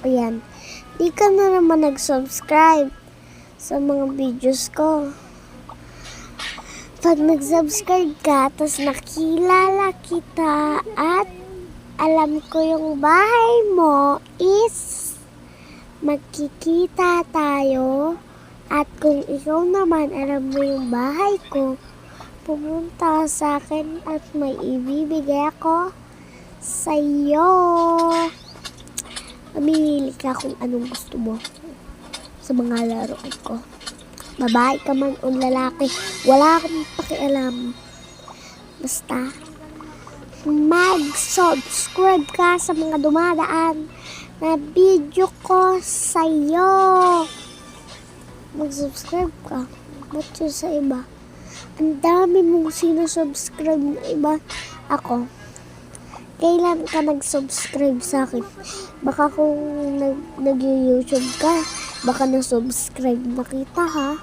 Ayan. Di ka na naman nag-subscribe sa mga videos ko. Pag nag-subscribe ka, tapos nakilala kita at alam ko yung bahay mo is magkikita tayo. At kung ikaw naman alam mo yung bahay ko, pumunta sa akin at may ibibigay ako sa'yo. Mamili ka kung anong gusto mo sa mga laruan ko. Babae ka man o lalaki, wala akong pakialam. Basta, mag-subscribe ka sa mga dumadaan na video ko sa'yo. Mag-subscribe ka. Ba't yun sa iba? Ang dami mong sinusubscribe na iba. Ako, kailan ka nag-subscribe sa akin? Baka kung nag-YouTube ka, baka na-subscribe na kita, ha?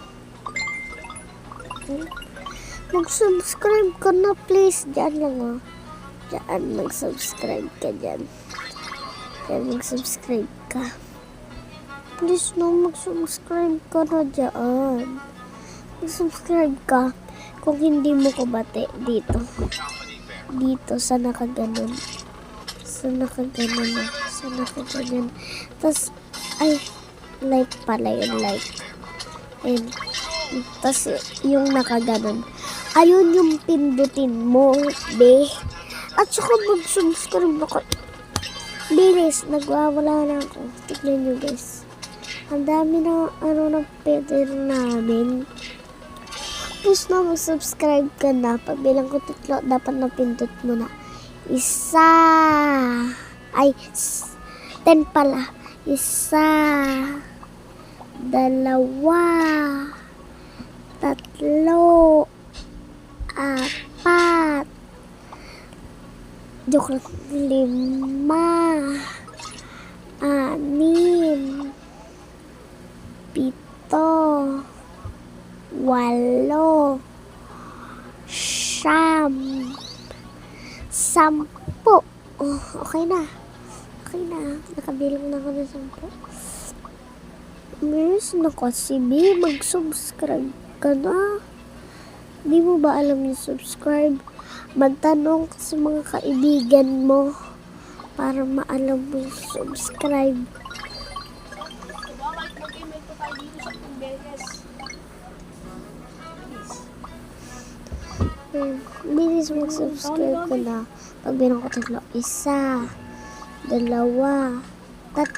Mag-subscribe ka na, please. Diyan lang, ha? Diyan, mag-subscribe ka dyan. Diyan, mag-subscribe ka. Please, no, mag-subscribe ka na dyan. Mag-subscribe ka. Kung hindi mo ko bate, dito. Dito, sa nakaganon. Sa nakaganon na. Sa nakaganon. Tapos, ay, like pala yun, like. And, tapos, yung nakaganon. Ayun yung pindutin mo, be. At saka mag-subscribe ako. Bilis, nagwawala na ako. Tignan nyo, guys. Ang dami na, na pwede namin. Please na, mag-subscribe ka na. Pagbilang ko 3, dapat napindot mo na. 1. Ay, 10 pala. 1, 2, 3, 4. Joke lang. 5, 6, 7, 8, 9, 10. Oh, okay na. Okay na. Nakabilang na ako ng 10. Miss, naku, si B, mag-subscribe ka na. Di mo ba alam yung subscribe? Magtanong ka sa mga kaibigan mo para maalam mo yung subscribe. Bilis mag-subscribe ka na. Pag binang ko 3, 1, 2,